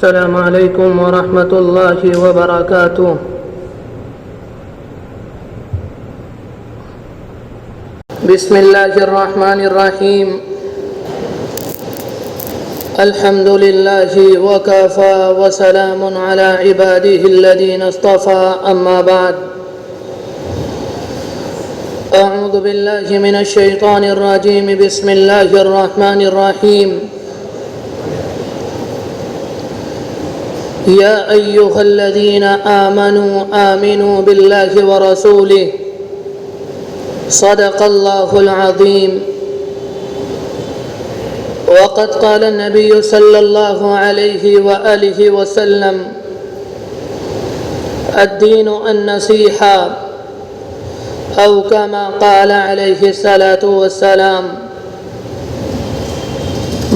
السلام علیکم ورحمۃ اللہ وبرکاتہ۔ بسم اللہ الرحمن الرحیم۔ الحمد للہ وکفی وسلام علی عبادہ الذین اصطفی، اما بعد۔ اعوذ باللہ من الشیطان الرجیم، بسم اللہ الرحمن الرحیم۔ یا ایہا الذین آمنوا آمنوا باللہ ورسولہ، صدق اللہ العظیم۔ وقد قال النبی صلی اللہ علیہ وآلہ وسلم: الدین النصیحہ، او کما قال علیہ الصلاۃ والسلام۔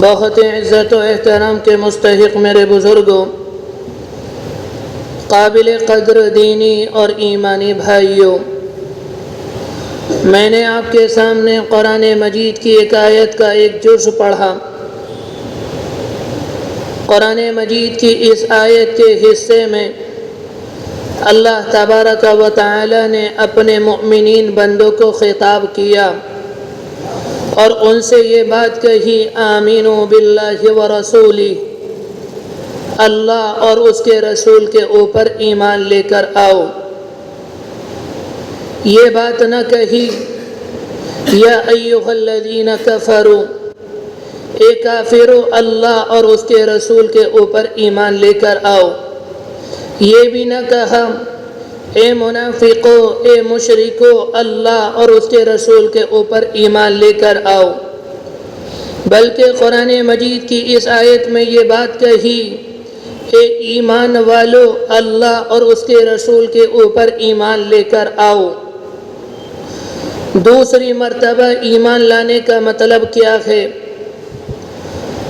بہت عزت و احترام کے مستحق میرے بزرگوں، قابل قدر دینی اور ایمانی بھائیوں، میں نے آپ کے سامنے قرآن مجید کی ایک آیت کا ایک جز پڑھا۔ قرآن مجید کی اس آیت کے حصے میں اللہ تبارک و تعالی نے اپنے مؤمنین بندوں کو خطاب کیا اور ان سے یہ بات کہی: آمنوا باللہ ورسولہ، اللہ اور اس کے رسول کے اوپر ایمان لے کر آؤ۔ یہ بات نہ کہی یا ایھا الذین کفروا، اے کافرو اللہ اور اس کے رسول کے اوپر ایمان لے کر آؤ۔ یہ بھی نہ کہا اے منافقو، اے مشرکو، اللہ اور اس کے رسول کے اوپر ایمان لے کر آؤ، بلکہ قرآن مجید کی اس آیت میں یہ بات کہی: اے ایمان والو، اللہ اور اس کے رسول کے اوپر ایمان لے کر آؤ۔ دوسری مرتبہ ایمان لانے کا مطلب کیا ہے؟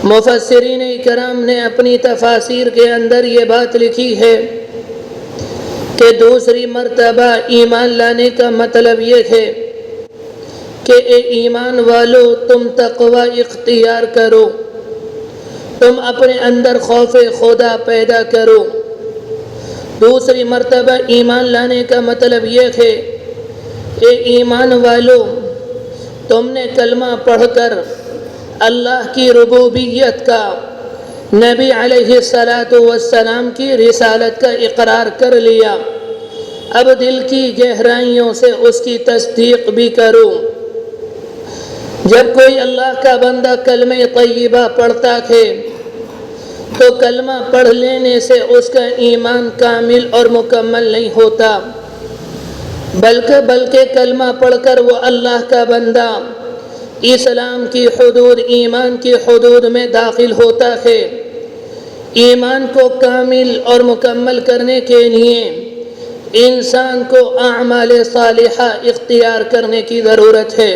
مفسرین کرام نے اپنی تفاسیر کے اندر یہ بات لکھی ہے کہ دوسری مرتبہ ایمان لانے کا مطلب یہ ہے کہ اے ایمان والو، تم تقوی اختیار کرو، تم اپنے اندر خوف خدا پیدا کرو۔ دوسری مرتبہ ایمان لانے کا مطلب یہ ہے: اے ایمان والو، تم نے کلمہ پڑھ کر اللہ کی ربوبیت کا، نبی علیہ الصلاۃ والسلام کی رسالت کا اقرار کر لیا، اب دل کی گہرائیوں سے اس کی تصدیق بھی کرو۔ جب کوئی اللہ کا بندہ کلمہ طیبہ پڑھتا ہے تو کلمہ پڑھ لینے سے اس کا ایمان کامل اور مکمل نہیں ہوتا، بلکہ کلمہ پڑھ کر وہ اللہ کا بندہ اسلام کی حدود، ایمان کی حدود میں داخل ہوتا ہے۔ ایمان کو کامل اور مکمل کرنے کے لیے انسان کو اعمال صالحہ اختیار کرنے کی ضرورت ہے۔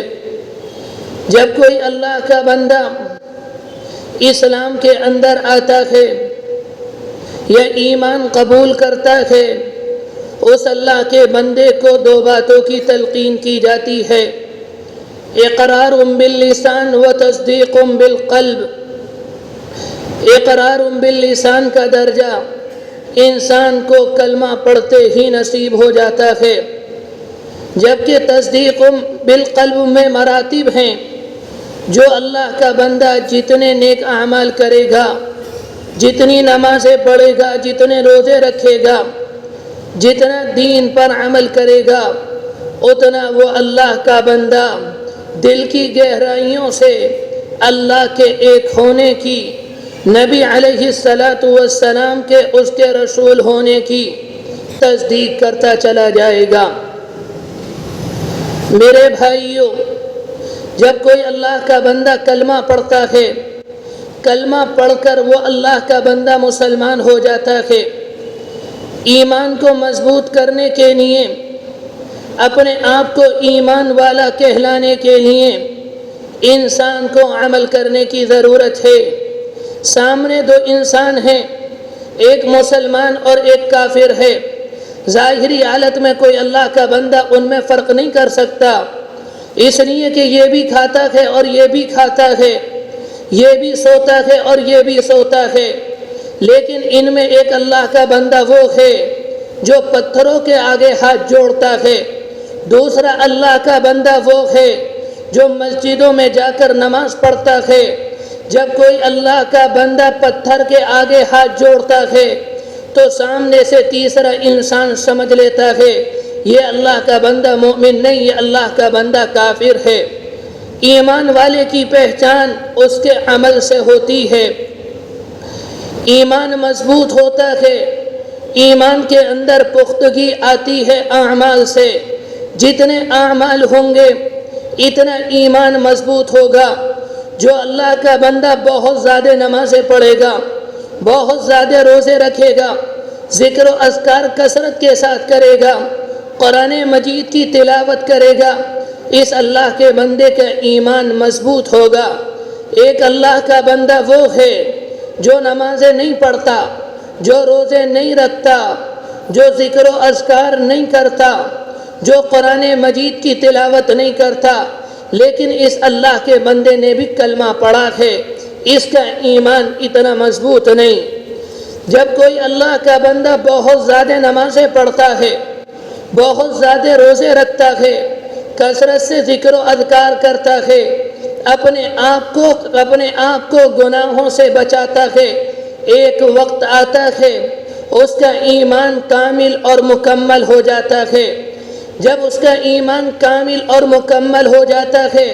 جب کوئی اللہ کا بندہ اسلام کے اندر آتا ہے یا ایمان قبول کرتا ہے، اس اللہ کے بندے کو دو باتوں کی تلقین کی جاتی ہے: اقرار باللسان و تصدیق بالقلب۔ اقرار باللسان کا درجہ انسان کو کلمہ پڑھتے ہی نصیب ہو جاتا ہے، جبکہ تصدیق بالقلب میں مراتب ہیں۔ جو اللہ کا بندہ جتنے نیک اعمال کرے گا، جتنی نمازیں پڑھے گا، جتنے روزے رکھے گا، جتنا دین پر عمل کرے گا، اتنا وہ اللہ کا بندہ دل کی گہرائیوں سے اللہ کے ایک ہونے کی، نبی علیہ الصلاۃ والسلام کے، اس کے رسول ہونے کی تصدیق کرتا چلا جائے گا۔ میرے بھائیوں، جب کوئی اللہ کا بندہ کلمہ پڑھتا ہے، کلمہ پڑھ کر وہ اللہ کا بندہ مسلمان ہو جاتا ہے، ایمان کو مضبوط کرنے کے لیے، اپنے آپ کو ایمان والا کہلانے کے لیے انسان کو عمل کرنے کی ضرورت ہے۔ سامنے دو انسان ہیں، ایک مسلمان اور ایک کافر ہے۔ ظاہری حالت میں کوئی اللہ کا بندہ ان میں فرق نہیں کر سکتا، اس لیے کہ یہ بھی کھاتا ہے اور یہ بھی کھاتا ہے، یہ بھی سوتا ہے اور یہ بھی سوتا ہے، لیکن ان میں ایک اللہ کا بندہ وہ ہے جو پتھروں کے آگے ہاتھ جوڑتا ہے، دوسرا اللہ کا بندہ وہ ہے جو مسجدوں میں جا کر نماز پڑھتا ہے۔ جب کوئی اللہ کا بندہ پتھر کے آگے ہاتھ جوڑتا ہے تو سامنے سے تیسرا انسان سمجھ لیتا ہے یہ اللہ کا بندہ مومن نہیں، یہ اللہ کا بندہ کافر ہے۔ ایمان والے کی پہچان اس کے عمل سے ہوتی ہے۔ ایمان مضبوط ہوتا ہے، ایمان کے اندر پختگی آتی ہے اعمال سے۔ جتنے اعمال ہوں گے اتنا ایمان مضبوط ہوگا۔ جو اللہ کا بندہ بہت زیادہ نمازیں پڑھے گا، بہت زیادہ روزے رکھے گا، ذکر و اذکار کثرت کے ساتھ کرے گا، قرآن مجید کی تلاوت کرے گا، اس اللہ کے بندے کا ایمان مضبوط ہوگا۔ ایک اللہ کا بندہ وہ ہے جو نمازیں نہیں پڑھتا، جو روزے نہیں رکھتا، جو ذکر و اذکار نہیں کرتا، جو قرآن مجید کی تلاوت نہیں کرتا، لیکن اس اللہ کے بندے نے بھی کلمہ پڑھا ہے، اس کا ایمان اتنا مضبوط نہیں۔ جب کوئی اللہ کا بندہ بہت زیادہ نمازیں پڑھتا ہے، بہت زیادہ روزے رکھتا ہے، کثرت سے ذکر و اذکار کرتا ہے، اپنے آپ کو گناہوں سے بچاتا ہے، ایک وقت آتا ہے اس کا ایمان کامل اور مکمل ہو جاتا ہے۔ جب اس کا ایمان کامل اور مکمل ہو جاتا ہے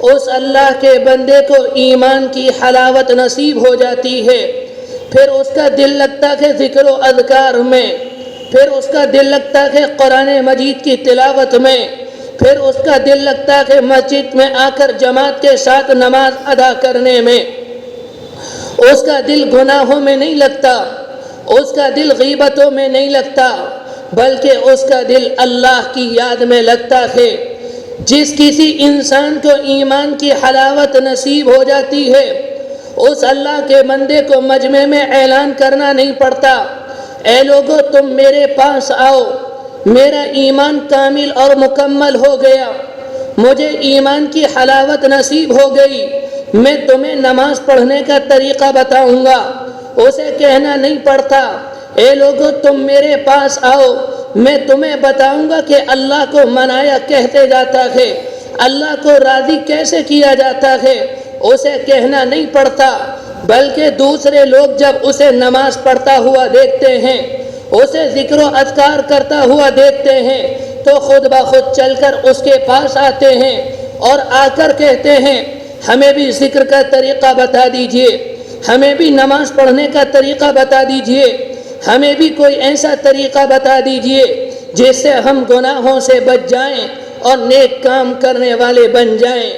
اس اللہ کے بندے کو ایمان کی حلاوت نصیب ہو جاتی ہے، پھر اس کا دل لگتا ہے ذکر و اذکار میں، پھر اس کا دل لگتا ہے قرآن مجید کی تلاوت میں، پھر اس کا دل لگتا ہے مسجد میں آ کر جماعت کے ساتھ نماز ادا کرنے میں۔ اس کا دل گناہوں میں نہیں لگتا، اس کا دل غیبتوں میں نہیں لگتا، بلکہ اس کا دل اللہ کی یاد میں لگتا ہے۔ جس کسی انسان کو ایمان کی حلاوت نصیب ہو جاتی ہے اس اللہ کے بندے کو مجمع میں اعلان کرنا نہیں پڑتا، اے لوگو تم میرے پاس آؤ، میرا ایمان کامل اور مکمل ہو گیا، مجھے ایمان کی حلاوت نصیب ہو گئی، میں تمہیں نماز پڑھنے کا طریقہ بتاؤں گا۔ اسے کہنا نہیں پڑتا اے لوگو تم میرے پاس آؤ، میں تمہیں بتاؤں گا کہ اللہ کو منایا کہتے جاتا ہے، اللہ کو راضی کیسے کیا جاتا ہے، اسے کہنا نہیں پڑتا، بلکہ دوسرے لوگ جب اسے نماز پڑھتا ہوا دیکھتے ہیں، اسے ذکر و اذکار کرتا ہوا دیکھتے ہیں تو خود بخود چل کر اس کے پاس آتے ہیں اور آ کر کہتے ہیں ہمیں بھی ذکر کا طریقہ بتا دیجئے، ہمیں بھی نماز پڑھنے کا طریقہ بتا دیجئے، ہمیں بھی کوئی ایسا طریقہ بتا دیجئے جس سے ہم گناہوں سے بچ جائیں اور نیک کام کرنے والے بن جائیں۔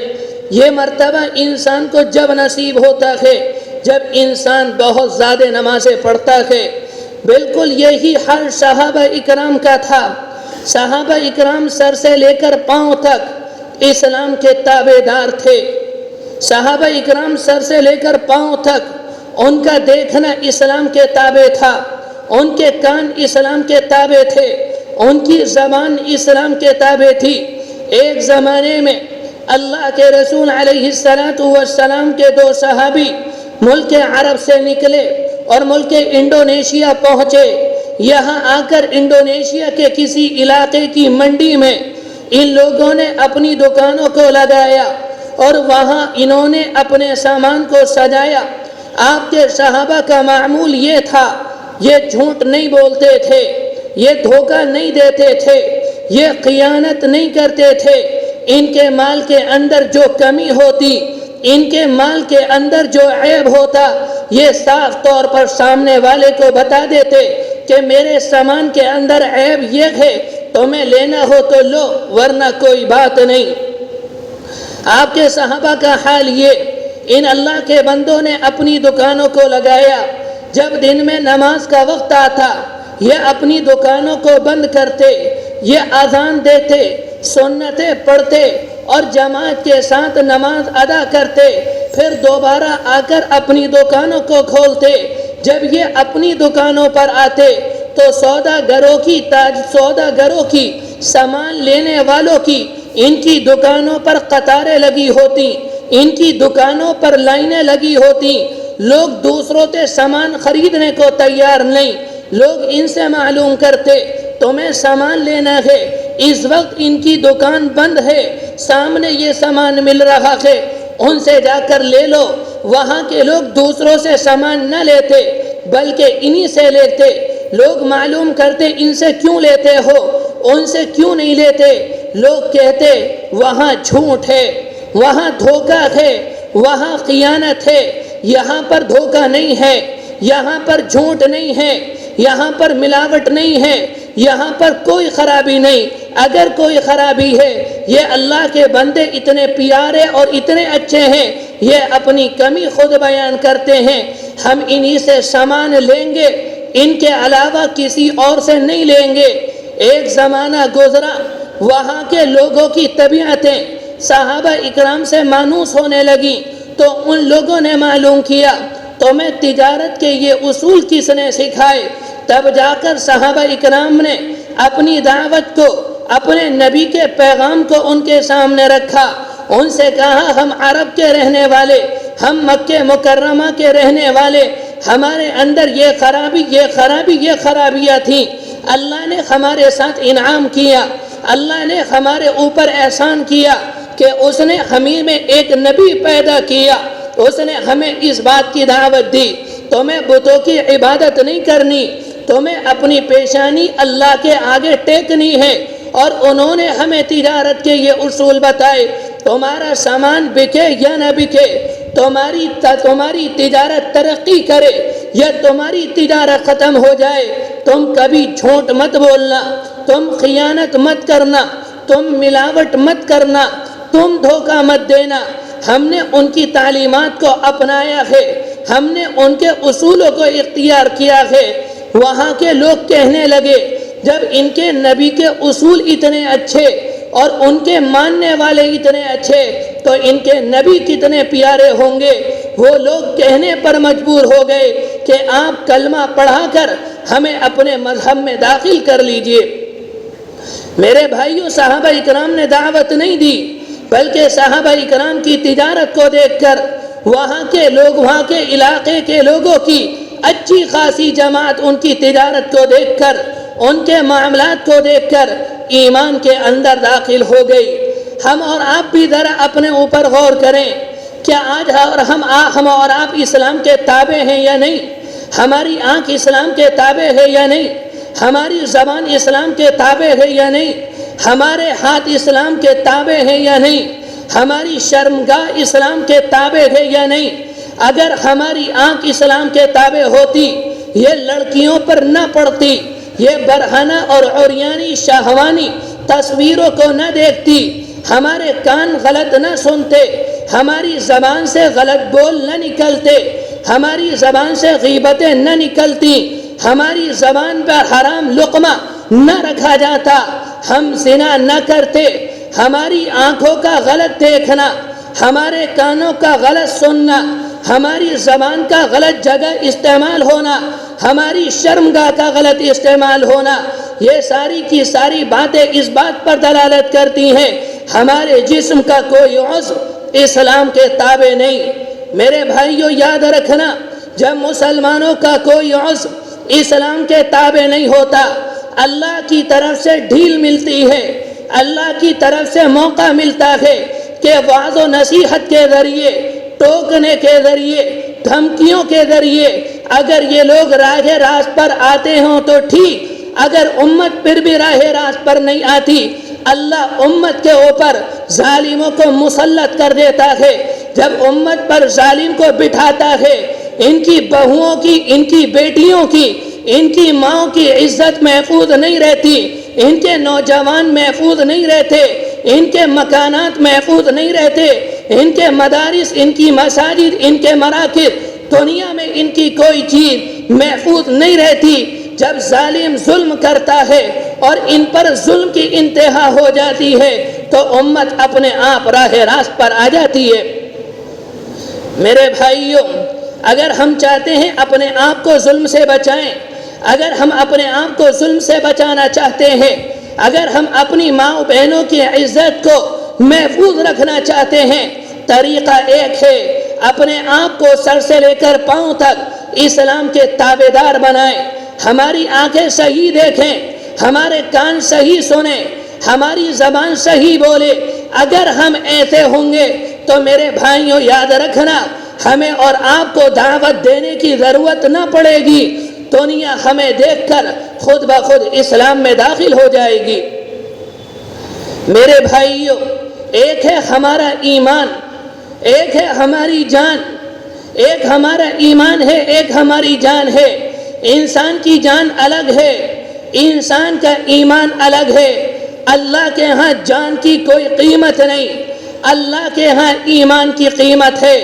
یہ مرتبہ انسان کو جب نصیب ہوتا ہے جب انسان بہت زیادہ نمازیں پڑھتا ہے۔ بالکل یہی حال صحابہ اکرام کا تھا۔ صحابہ اکرام سر سے لے کر پاؤں تک اسلام کے تابع دار تھے۔ صحابہ اکرام سر سے لے کر پاؤں تک ان کا دیکھنا اسلام کے تابع تھا، ان کے کان اسلام کے تابع تھے، ان کی زبان اسلام کے تابع تھی۔ ایک زمانے میں اللہ کے رسول علیہ السلام کے دو صحابی ملک عرب سے نکلے اور ملک انڈونیشیا پہنچے۔ یہاں آ کر انڈونیشیا کے کسی علاقے کی منڈی میں ان لوگوں نے اپنی دکانوں کو لگایا اور وہاں انہوں نے اپنے سامان کو سجایا۔ آپ کے صحابہ کا معمول یہ تھا، یہ جھوٹ نہیں بولتے تھے، یہ دھوکہ نہیں دیتے تھے، یہ خیانت نہیں کرتے تھے۔ ان کے مال کے اندر جو کمی ہوتی، ان کے مال کے اندر جو عیب ہوتا، یہ صاف طور پر سامنے والے کو بتا دیتے کہ میرے سامان کے اندر عیب یہ ہے، تمہیں لینا ہو تو لو ورنہ کوئی بات نہیں۔ آپ کے صحابہ کا حال یہ، ان اللہ کے بندوں نے اپنی دکانوں کو لگایا۔ جب دن میں نماز کا وقت آتا یہ اپنی دکانوں کو بند کرتے، یہ اذان دیتے، سنتیں پڑھتے اور جماعت کے ساتھ نماز ادا کرتے، پھر دوبارہ آ کر اپنی دکانوں کو کھولتے۔ جب یہ اپنی دکانوں پر آتے تو سوداگروں کی سامان لینے والوں کی ان کی دکانوں پر قطاریں لگی ہوتی، ان کی دکانوں پر لائنیں لگی ہوتی، لوگ دوسروں سے سامان خریدنے کو تیار نہیں. لوگ ان سے معلوم کرتے تمہیں سامان لینا ہے، اس وقت ان کی دکان بند ہے، سامنے یہ سامان مل رہا ہے، ان سے جا کر لے لو. وہاں کے لوگ دوسروں سے سامان نہ لیتے بلکہ انہی سے لیتے. لوگ معلوم کرتے ان سے کیوں لیتے ہو، ان سے کیوں نہیں لیتے. لوگ کہتے وہاں جھوٹ ہے، وہاں دھوکہ ہے، وہاں خیانت ہے. یہاں پر دھوکہ نہیں ہے، یہاں پر جھوٹ نہیں ہے، یہاں پر ملاوٹ نہیں ہے، یہاں پر کوئی خرابی نہیں. اگر کوئی خرابی ہے، یہ اللہ کے بندے اتنے پیارے اور اتنے اچھے ہیں، یہ اپنی کمی خود بیان کرتے ہیں. ہم انہی سے سامان لیں گے، ان کے علاوہ کسی اور سے نہیں لیں گے. ایک زمانہ گزرا، وہاں کے لوگوں کی طبیعتیں صحابہ اکرام سے مانوس ہونے لگیں. تو ان لوگوں نے معلوم کیا تمہیں تجارت کے یہ اصول کس نے سکھائے. تب جا کر صحابہ اکرام نے اپنی دعوت کو، اپنے نبی کے پیغام کو ان کے سامنے رکھا. ان سے کہا ہم عرب کے رہنے والے، ہم مکہ مکرمہ کے رہنے والے، ہمارے اندر یہ خرابیاں تھیں. اللہ نے ہمارے ساتھ انعام کیا، اللہ نے ہمارے اوپر احسان کیا کہ اس نے ہمیں میں ایک نبی پیدا کیا. اس نے ہمیں اس بات کی دعوت دی تمہیں بتوں کی عبادت نہیں کرنی، تمہیں اپنی پیشانی اللہ کے آگے ٹیکنی ہے. اور انہوں نے ہمیں تجارت کے یہ اصول بتائے. تمہارا سامان بکے یا نہ بکے، تمہاری تجارت ترقی کرے یا تمہاری تجارت ختم ہو جائے، تم کبھی جھوٹ مت بولنا، تم خیانت مت کرنا، تم ملاوٹ مت کرنا، تم دھوکہ مت دینا. ہم نے ان کی تعلیمات کو اپنایا ہے، ہم نے ان کے اصولوں کو اختیار کیا ہے. وہاں کے لوگ کہنے لگے جب ان کے نبی کے اصول اتنے اچھے اور ان کے ماننے والے اتنے اچھے تو ان کے نبی کتنے پیارے ہوں گے. وہ لوگ کہنے پر مجبور ہو گئے کہ آپ کلمہ پڑھا کر ہمیں اپنے مذہب میں داخل کر لیجئے. میرے بھائیوں، صحابہ اکرام نے دعوت نہیں دی بلکہ صحابہ اکرام کی تجارت کو دیکھ کر وہاں کے لوگ، وہاں کے علاقے کے لوگوں کی اچھی خاصی جماعت ان کی تجارت کو دیکھ کر، ان کے معاملات کو دیکھ کر ایمان کے اندر داخل ہو گئی. ہم اور آپ بھی ذرا اپنے اوپر غور کریں. کیا آج ہم اور آپ اسلام کے تابع ہیں یا نہیں؟ ہماری آنکھ اسلام کے تابع ہے یا نہیں؟ ہماری زبان اسلام کے تابع ہے یا نہیں؟ ہمارے ہاتھ اسلام کے تابع ہیں یا نہیں؟ ہماری شرمگاہ اسلام کے تابع ہے یا نہیں؟ اگر ہماری آنکھ اسلام کے تابع ہوتی، یہ لڑکیوں پر نہ پڑتی، یہ برہنہ اور عریانی شہوانی تصویروں کو نہ دیکھتی، ہمارے کان غلط نہ سنتے، ہماری زبان سے غلط بول نہ نکلتے، ہماری زبان سے غیبتیں نہ نکلتی، ہماری زبان پر حرام لقمہ نہ رکھا جاتا، ہم زنا نہ کرتے، ہماری آنکھوں کا غلط دیکھنا، ہمارے کانوں کا غلط سننا، ہماری زبان کا غلط جگہ استعمال ہونا، ہماری شرمگاہ کا غلط استعمال ہونا، یہ ساری کی ساری باتیں اس بات پر دلالت کرتی ہیں ہمارے جسم کا کوئی عضو اسلام کے تابع نہیں. میرے بھائیوں، یاد رکھنا، جب مسلمانوں کا کوئی عضو اسلام کے تابع نہیں ہوتا، اللہ کی طرف سے ڈھیل ملتی ہے، اللہ کی طرف سے موقع ملتا ہے کہ وعظ و نصیحت کے ذریعے، ٹوکنے کے ذریعے، دھمکیوں کے ذریعے اگر یہ لوگ راہ راست پر آتے ہوں تو ٹھیک، اگر امت پھر بھی راہ راست پر نہیں آتی، اللہ امت کے اوپر ظالموں کو مسلط کر دیتا ہے. جب امت پر ظالم کو بٹھاتا ہے، ان کی بہوؤں کی، ان کی بیٹیوں کی، ان کی ماں کی عزت محفوظ نہیں رہتی، ان کے نوجوان محفوظ نہیں رہتے، ان کے مکانات محفوظ نہیں رہتے، ان کے مدارس، ان کی مساجد، ان کے مراکز، دنیا میں ان کی کوئی چیز محفوظ نہیں رہتی. جب ظالم ظلم کرتا ہے اور ان پر ظلم کی انتہا ہو جاتی ہے تو امت اپنے آپ راہ راست پر آ جاتی ہے. میرے بھائیوں، اگر ہم چاہتے ہیں اپنے آپ کو ظلم سے بچائیں، اگر ہم اپنے آپ کو ظلم سے بچانا چاہتے ہیں، اگر ہم اپنی ماں بہنوں کی عزت کو محفوظ رکھنا چاہتے ہیں، طریقہ ایک ہے، اپنے آپ کو سر سے لے کر پاؤں تک اسلام کے تابعدار بنائیں، ہماری آنکھیں صحیح دیکھیں، ہمارے کان صحیح سنیں، ہماری زبان صحیح بولے۔ اگر ہم ایسے ہوں گے تو میرے بھائیوں یاد رکھنا، ہمیں اور آپ کو دعوت دینے کی ضرورت نہ پڑے گی، دنیا ہمیں دیکھ کر خود بخود اسلام میں داخل ہو جائے گی۔ میرے بھائیوں، ایک ہے ہمارا ایمان، ایک ہے ہماری جان، ایک ہمارا ایمان ہے، ایک ہماری جان ہے۔ انسان کی جان الگ ہے، انسان کا ایمان الگ ہے۔ اللہ کے ہاں جان کی کوئی قیمت نہیں، اللہ کے ہاں ایمان کی قیمت ہے۔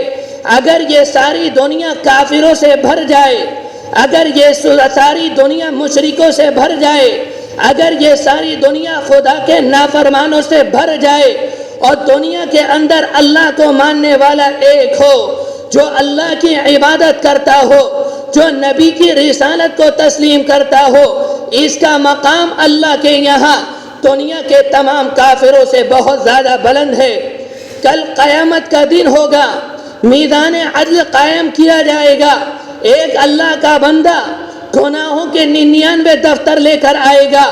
اگر یہ ساری دنیا کافروں سے بھر جائے، اگر یہ ساری دنیا مشرکوں سے بھر جائے، اگر یہ ساری دنیا خدا کے نافرمانوں سے بھر جائے اور دنیا کے اندر اللہ کو ماننے والا ایک ہو، جو اللہ کی عبادت کرتا ہو، جو نبی کی رسالت کو تسلیم کرتا ہو، اس کا مقام اللہ کے یہاں دنیا کے تمام کافروں سے بہت زیادہ بلند ہے۔ کل قیامت کا دن ہوگا، میدان عدل قائم کیا جائے گا، ایک اللہ کا بندہ گناہوں کے 99 دفتر لے کر آئے گا،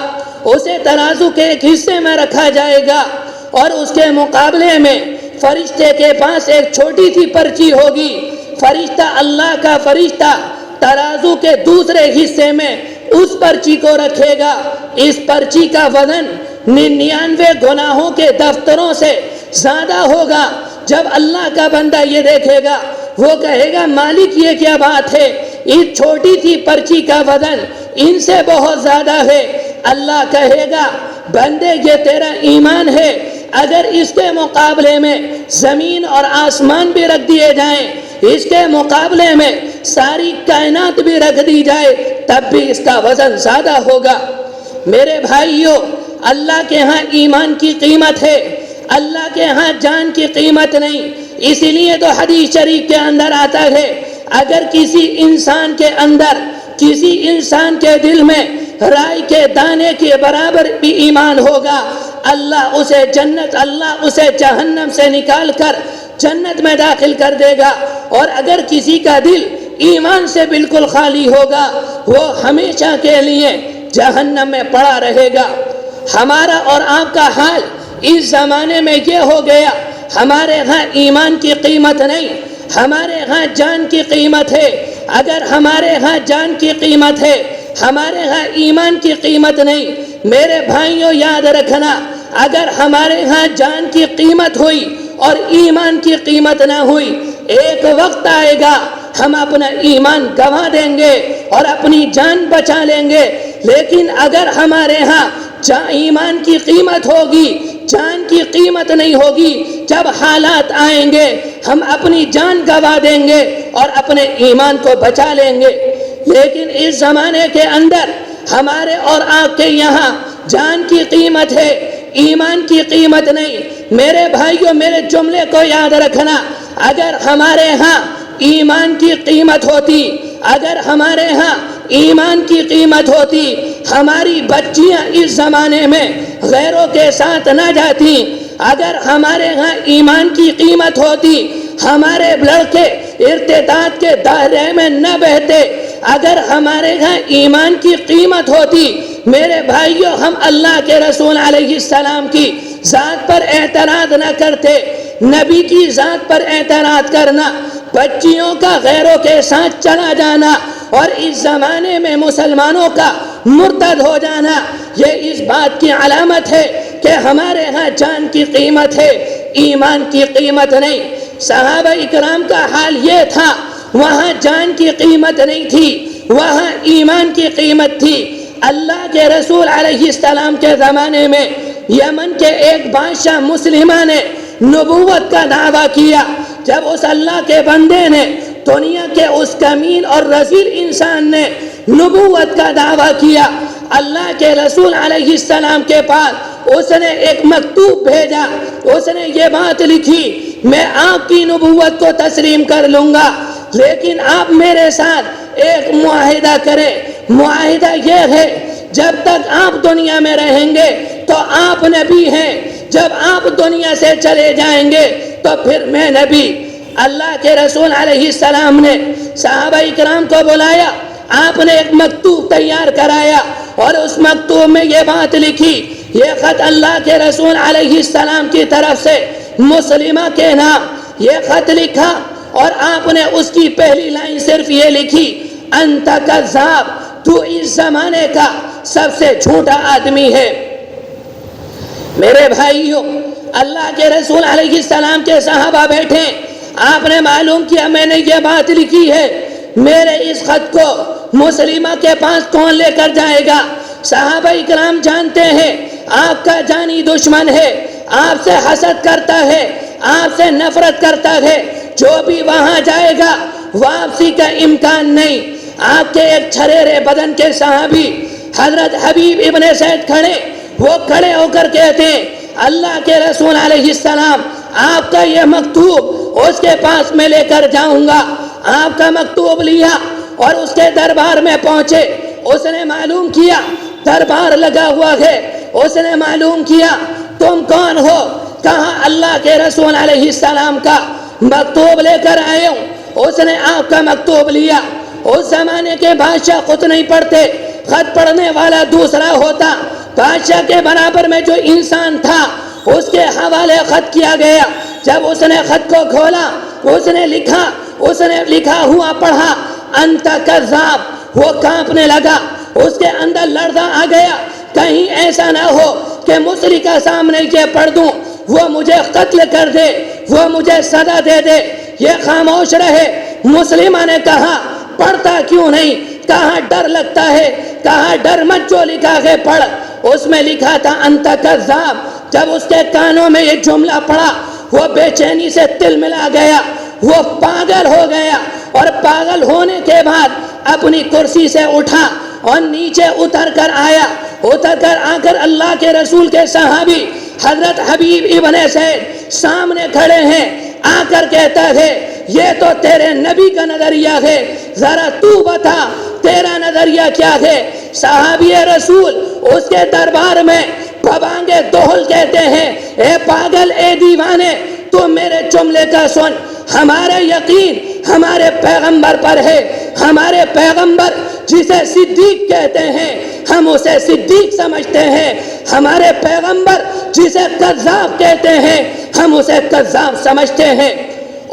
اسے ترازو کے ایک حصے میں رکھا جائے گا اور اس کے مقابلے میں فرشتے کے پاس ایک چھوٹی سی پرچی ہوگی۔ فرشتہ، اللہ کا فرشتہ ترازو کے دوسرے حصے میں اس پرچی کو رکھے گا۔ اس پرچی کا وزن 99 گناہوں کے دفتروں سے زیادہ ہوگا۔ جب اللہ کا بندہ یہ دیکھے گا، وہ کہے گا مالک یہ کیا بات ہے، اس چھوٹی سی پرچی کا وزن ان سے بہت زیادہ ہے۔ اللہ کہے گا بندے یہ تیرا ایمان ہے، اگر اس کے مقابلے میں زمین اور آسمان بھی رکھ دیے جائیں، اس کے مقابلے میں ساری کائنات بھی رکھ دی جائے، تب بھی اس کا وزن زیادہ ہوگا۔ میرے بھائیوں، اللہ کے ہاں ایمان کی قیمت ہے، اللہ کے ہاں جان کی قیمت نہیں۔ اسی لیے تو حدیث شریف کے اندر آتا ہے، اگر کسی انسان کے اندر، کسی انسان کے دل میں رائی کے دانے کے برابر بھی ایمان ہوگا، اللہ اسے جہنم سے نکال کر جنت میں داخل کر دے گا۔ اور اگر کسی کا دل ایمان سے بالکل خالی ہوگا، وہ ہمیشہ کے لیے جہنم میں پڑا رہے گا۔ ہمارا اور آپ کا حال اس زمانے میں یہ ہو گیا، ہمارے ہاں ایمان کی قیمت نہیں، ہمارے ہاں جان کی قیمت ہے۔ اگر ہمارے ہاں جان کی قیمت ہے، ہمارے ہاں ایمان کی قیمت نہیں، میرے بھائیوں یاد رکھنا، اگر ہمارے ہاں جان کی قیمت ہوئی اور ایمان کی قیمت نہ ہوئی، ایک وقت آئے گا ہم اپنا ایمان گنوا دیں گے اور اپنی جان بچا لیں گے۔ لیکن اگر ہمارے ہاں ایمان کی قیمت ہوگی، جان کی قیمت نہیں ہوگی، جب حالات آئیں گے ہم اپنی جان گنوا دیں گے اور اپنے ایمان کو بچا لیں گے۔ لیکن اس زمانے کے اندر ہمارے اور آپ کے یہاں جان کی قیمت ہے، ایمان کی قیمت نہیں۔ میرے بھائیوں، میرے جملے کو یاد رکھنا، اگر ہمارے ہاں ایمان کی قیمت ہوتی، اگر ہمارے ہاں ایمان کی قیمت ہوتی، ہماری بچیاں اس زمانے میں غیروں کے ساتھ نہ جاتی۔ اگر ہمارے ہاں ایمان کی قیمت ہوتی، ہمارے لڑکے ارتداد کے دائرے میں نہ بہتے۔ اگر ہمارے ہاں ایمان کی قیمت ہوتی، میرے بھائیوں، ہم اللہ کے رسول علیہ السلام کی ذات پر اعتراض نہ کرتے۔ نبی کی ذات پر اعتراض کرنا، بچیوں کا غیروں کے ساتھ چلا جانا اور اس زمانے میں مسلمانوں کا مرتد ہو جانا، یہ اس بات کی علامت ہے کہ ہمارے ہاں جان کی قیمت ہے، ایمان کی قیمت نہیں۔ صحابہ اکرام کا حال یہ تھا، وہاں جان کی قیمت نہیں تھی، وہاں ایمان کی قیمت تھی۔ اللہ کے رسول علیہ السلام کے زمانے میں یمن کے ایک بادشاہ مسلمہ نے نبوت کا دعویٰ کیا۔ جب اس اللہ کے بندے نے، دنیا کے اس کمین اور رذیل انسان نے نبوت کا دعویٰ کیا، اللہ کے رسول علیہ السلام کے پاس اس نے ایک مکتوب بھیجا، اس نے یہ بات لکھی، میں آپ کی نبوت کو تسلیم کر لوں گا، لیکن آپ میرے ساتھ ایک معاہدہ کریں۔ معاہدہ یہ ہے، جب تک آپ دنیا میں رہیں گے تو آپ نبی ہیں، جب آپ دنیا سے چلے جائیں گے تو پھر میں نبی۔ اللہ کے رسول علیہ السلام نے صحابہ اکرام کو بلایا، آپ نے ایک مکتوب تیار کرایا اور اس مکتوب میں یہ بات لکھی، یہ خط اللہ کے رسول علیہ السلام کی طرف سے مسلمہ کے نام یہ خط لکھا، اور آپ نے اس کی پہلی لائن صرف یہ لکھی، انت کذاب، تو اس زمانے کا سب سے جھوٹا آدمی ہے۔ میرے بھائیوں، اللہ کے رسول علیہ السلام کے صحابہ بیٹھے، آپ نے معلوم کیا میں نے یہ بات لکھی ہے، میرے اس خط کو مسلمہ کے پاس کون لے کر جائے گا؟ صحابہ اکرام جانتے ہیں آپ کا جانی دشمن ہے، آپ سے حسد کرتا ہے، آپ سے نفرت کرتا ہے، جو بھی وہاں جائے گا واپسی کا امکان نہیں۔ آپ کے ایک چھریرے بدن کے صحابی حضرت حبیب ابن زید کھڑے، وہ کھڑے ہو کر کہتے ہیں اللہ کے رسول علیہ السلام آپ کا یہ مکتوب اس کے پاس میں لے کر جاؤں گا۔ آپ کا مکتوب لیا اور اس کے دربار میں پہنچے، اس نے معلوم کیا دربار لگا ہوا ہے، اس نے معلوم کیا تم کون ہو؟ کہا اللہ کے رسول علیہ السلام کا مکتوب لے کر آئے ہوں۔ اس نے آپ کا مکتوب لیا، اس زمانے کے بادشاہ خود نہیں پڑھتے، خط پڑھنے والا دوسرا ہوتا، بادشاہ کے برابر میں جو انسان تھا اس کے حوالے خط کیا گیا۔ جب اس نے خط کو کھولا، اس نے لکھا ہوا پڑھا، انت کذاب، وہ کانپنے لگا، اس کے اندر لرزہ آ گیا، کہیں ایسا نہ ہو کہ مصری کا سامنے یہ پڑھ دوں، وہ مجھے قتل کر دے، وہ مجھے سزا دے دے۔ یہ خاموش رہے۔ مسلمہ نے کہا پڑھتا کیوں نہیں؟ کہا ڈر لگتا ہے، کہا ڈر مت، جو لکھا ہے پڑھ۔ اس میں لکھا تھا انت کذاب۔ جب اس کے کانوں میں یہ جملہ پڑھا، وہ بے چینی سے تل ملا گیا، وہ پاگل ہو گیا، اور پاگل ہونے کے بعد اپنی کرسی سے اٹھا اور نیچے اتر کر آیا، آ کر اللہ کے رسول کے صحابی حضرت حبیب ابن زید سامنے کھڑے ہیں، آ کر کہتا ہے یہ تو تیرے نبی کا نظریہ ہے، ذرا تو بتا تیرا نظریہ کیا ہے؟ صحابی رسول اس کے دربار میں ببانگے دوہل کہتے ہیں اے پاگل، اے دیوانے، تو میرے جملے کا سن، ہمارا یقین ہمارے پیغمبر پر ہے، ہمارے پیغمبر جسے صدیق کہتے ہیں ہم اسے صدیق سمجھتے ہیں، ہمارے پیغمبر جسے کذاب کہتے ہیں ہم اسے کذاب سمجھتے ہیں۔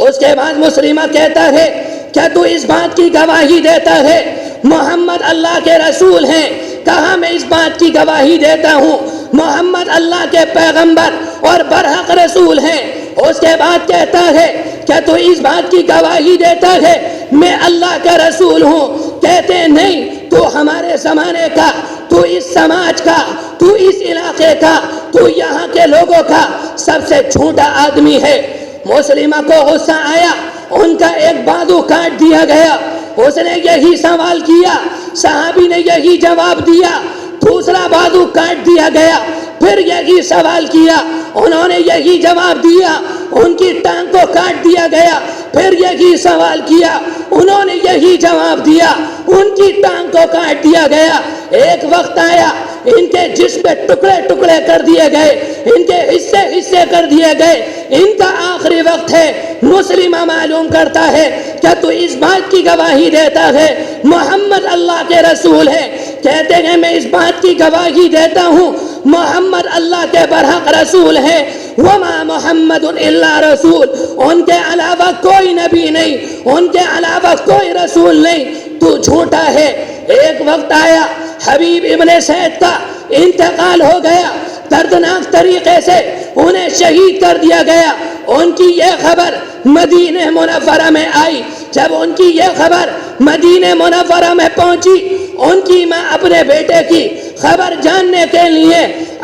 اس کے بعد مسلمہ کہتا ہے کیا تو اس بات کی گواہی دیتا ہے محمد اللہ کے رسول ہیں؟ کہا میں اس بات کی گواہی دیتا ہوں محمد اللہ کے پیغمبر اور برحق رسول ہیں۔ اس کے بعد کہتا ہے کیا تو اس بات کی گواہی دیتا ہے میں اللہ کا رسول ہوں؟ کہتے ہیں نہیں، تو ہمارے زمانے کا، تو اس سماج کا، تو اس علاقے کا، تو یہاں کے لوگوں کا سب سے جھوٹا آدمی ہے۔ مسلمہ کو غصہ آیا، ان کا ایک بازو کاٹ دیا گیا۔ اس نے یہی سوال کیا، صحابی نے یہی جواب دیا، دوسرا بازو کاٹ دیا گیا، پھر یہی سوال کیا، انہوں نے یہی جواب دیا، ان کی ٹانگ کو کاٹ دیا گیا، پھر یہی سوال کیا، انہوں نے یہی جواب دیا، ان کی ٹانگ کو کاٹ دیا گیا۔ ایک وقت آیا ان کے جسم کے ٹکڑے ٹکڑے کر دیے گئے، ان کے حصے حصے کر دیے گئے، ان کا آخری وقت ہے۔ مسلمہ معلوم کرتا ہے کیا تو اس بات کی گواہی دیتا ہے محمد اللہ کے رسول ہے؟ کہتے ہیں میں اس بات کی گواہی دیتا ہوں محمد اللہ کے برحق رسول ہے۔ وما محمد الا رسول، ان کے علاوہ کوئی نبی نہیں، ان کے علاوہ کوئی رسول نہیں، تو جھوٹا ہے۔ ایک وقت آیا حبیب ابن زید کا انتقال ہو گیا، دردناک طریقے سے انہیں شہید کر دیا گیا۔ ان کی یہ خبر مدینہ منورہ میں آئی۔ جب ان کی یہ خبر مدینہ منورہ میں پہنچی، ان کی ماں اپنے بیٹے کی خبر جاننے کے لیے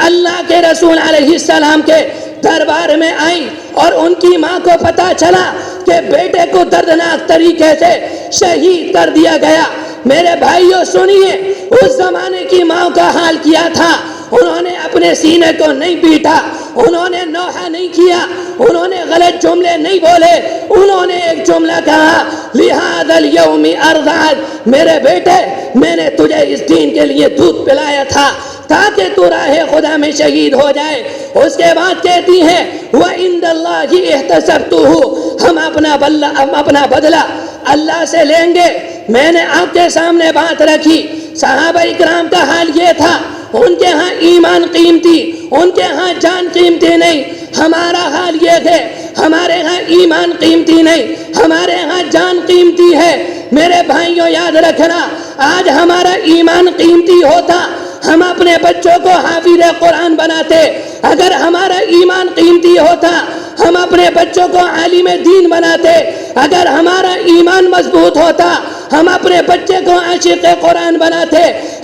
اللہ کے رسول علیہ السلام کے دربار میں آئی، اور ان کی ماں کو پتا چلا کہ بیٹے کو دردناک طریقے سے شہید کر دیا گیا۔ میرے بھائیوں سنیے، اس زمانے کی ماں کا حال کیا تھا۔ انہوں نے اپنے سینے کو نہیں پیٹا، انہوں نے نوحہ نہیں کیا، انہوں نے غلط جملے نہیں بولے، انہوں نے ایک جملہ کہا لِهَذَا الْيَوْمِ أَرْضَعَتْ، میرے بیٹے میں نے تجھے اس دین کے لیے دودھ پلایا تھا تاکہ تو راہ خدا میں شہید ہو جائے۔ اس کے بعد کہتی ہیں وَعِندَ اللَّهِ احْتَسَبْتُهُ، ہم اپنا بدلہ اللہ سے لیں گے۔ میں نے آپ کے سامنے بات رکھی، صحابہ اکرام کا حال یہ تھا، ان کے ہاں ایمان قیمتی، ان کے ہاں جان قیمتی نہیں۔ ہمارا حال یہ ہے، ہمارے ہاں ایمان قیمتی نہیں، ہمارے ہاں جان قیمتی ہے۔ میرے بھائیوں یاد رکھنا، آج ہمارا ایمان قیمتی ہوتا ہم اپنے بچوں کو حافظ قرآن بناتے۔ اگر ہمارا ایمان قیمتی ہوتا ہم اپنے بچوں کو عالم دین بناتے۔ اگر ہمارا ایمان مضبوط ہوتا ہم اپنے بچے کو عاشق قرآن بناتے۔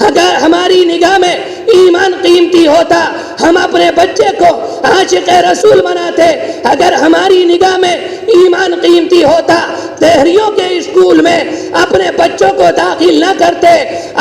اگر ہماری نگاہ میں ایمان قیمتی ہوتا ہم اپنے بچے کو عاشق رسول بناتے۔ اگر ہماری نگاہ میں ایمان قیمتی ہوتا دہریوں کے اسکول میں اپنے بچوں کو داخل نہ کرتے،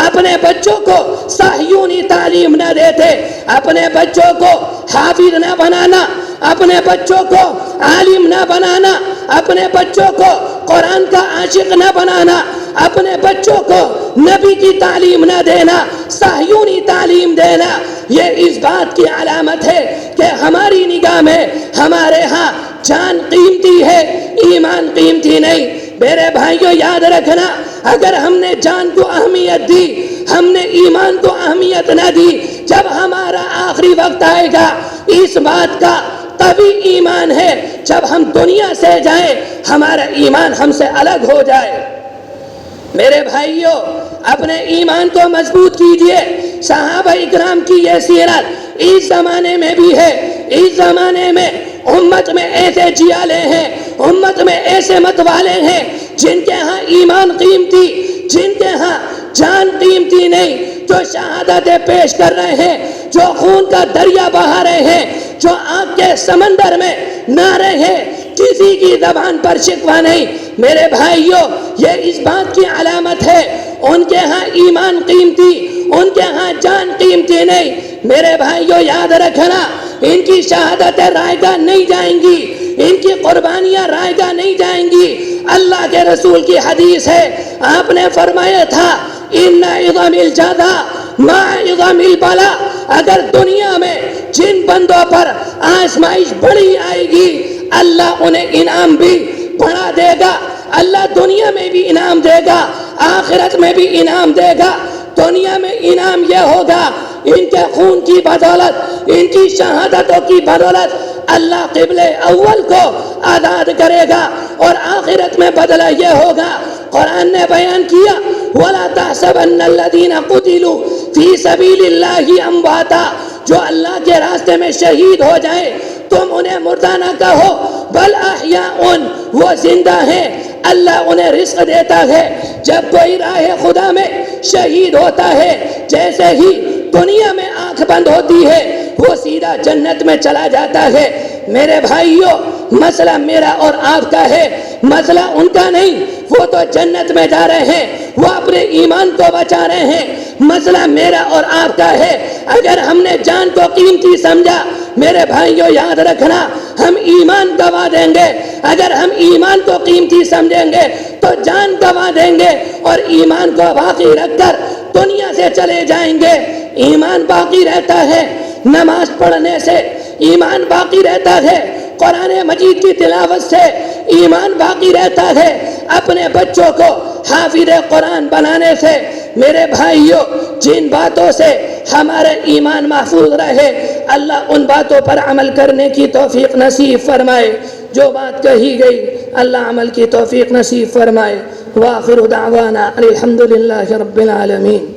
اپنے بچوں کو صہیونی تعلیم نہ دیتے، اپنے بچوں کو حافظ نہ بنانا، اپنے بچوں کو عالم نہ بنانا، اپنے بچوں کو قرآن کا عاشق نہ بنانا، اپنے بچوں کو نبی کی تعلیم نہ دینا، صہیونی تعلیم دینا، یہ اس بات کی علامت ہے کہ ہماری نگاہ میں ہمارے ہاں جان قیمتی ہے، ایمان قیمتی نہیں۔ میرے بھائیوں یاد رکھنا، اگر ہم نے جان کو اہمیت دی، ہم نے ایمان کو اہمیت نہ دی، جب ہمارا آخری وقت آئے گا، اس بات کا تبھی ایمان ہے جب ہم دنیا سے جائیں، ہمارا ایمان ہم سے الگ ہو جائے۔ میرے بھائیوں اپنے ایمان کو مضبوط کیجئے۔ صحابہ اکرام کی یہ سیرت اس زمانے میں بھی ہے۔ اس زمانے میں امت میں ایسے جیالے ہیں، امت میں ایسے مت والے ہیں جن کے ہاں ایمان قیمتی، جن کے ہاں جان قیمتی نہیں، جو شہادتیں پیش کر رہے ہیں، جو خون کا دریا بہا رہے ہیں، جو آگ کے سمندر میں نعرے ہیں، کسی کی زبان پر شکوہ نہیں۔ میرے بھائیوں یہ اس بات کی علامت ہے ان کے ہاں ایمان قیمتی، ان کے ہاں جان قیمتی نہیں۔ میرے بھائیوں یاد رکھنا، ان کی شہادتیں رائے گاہ نہیں جائیں گی، ان کی قربانیاں رائے گاہ نہیں جائیں گی۔ اللہ کے رسول کی حدیث ہے، آپ نے فرمایا تھا ان عظم الجزا مع عظم البلاء، اگر دنیا میں جن بندوں پر آزمائش بڑی آئے گی اللہ انہیں انعام بھی بڑھا دے گا۔ اللہ دنیا میں بھی انعام دے گا، آخرت میں بھی انعام دے گا۔ دنیا میں انعام یہ ہوگا ان کے خون کی بدولت، ان کی شہادتوں کی بدولت اللہ قبل اول کو آزاد کرے گا، اور آخرت میں بدلہ یہ ہوگا، قرآن نے بیان کیا وَلَا تَحْسَبَنَّ الَّذِينَ قُتِلُوا فِي سَبِيلِ اللَّهِ أَمْوَاتًا، جو اللہ کے راستے میں شہید ہو جائے تم انہیں مردہ نہ کہو، بل احیاء، وہ زندہ ہیں، اللہ انہیں رزق دیتا ہے۔ جب کوئی راہ خدا میں شہید ہوتا ہے، جیسے ہی دنیا میں آنکھ بند ہوتی ہے وہ سیدھا جنت میں چلا جاتا ہے۔ میرے بھائیوں مسئلہ میرا اور آپ کا ہے، مسئلہ ان کا نہیں، وہ تو جنت میں جا رہے ہیں، وہ اپنے ایمان کو بچا رہے ہیں۔ مسئلہ میرا اور آپ کا ہے، اگر ہم نے جان کو قیمتی سمجھا، میرے بھائیوں یاد رکھنا ہم ایمان گوا دیں گے۔ اگر ہم ایمان کو قیمتی سمجھیں گے تو جان گوا دیں گے، اور ایمان کو باقی رکھ کر دنیا سے چلے جائیں گے۔ ایمان باقی رہتا ہے نماز پڑھنے سے، ایمان باقی رہتا ہے قرآن مجید کی تلاوت سے، ایمان باقی رہتا ہے اپنے بچوں کو حافظ قرآن بنانے سے۔ میرے بھائیوں جن باتوں سے ہمارے ایمان محفوظ رہے اللہ ان باتوں پر عمل کرنے کی توفیق نصیب فرمائے۔ جو بات کہی گئی اللہ عمل کی توفیق نصیب فرمائے۔ وآخر دعوانا الحمدللہ رب العالمین۔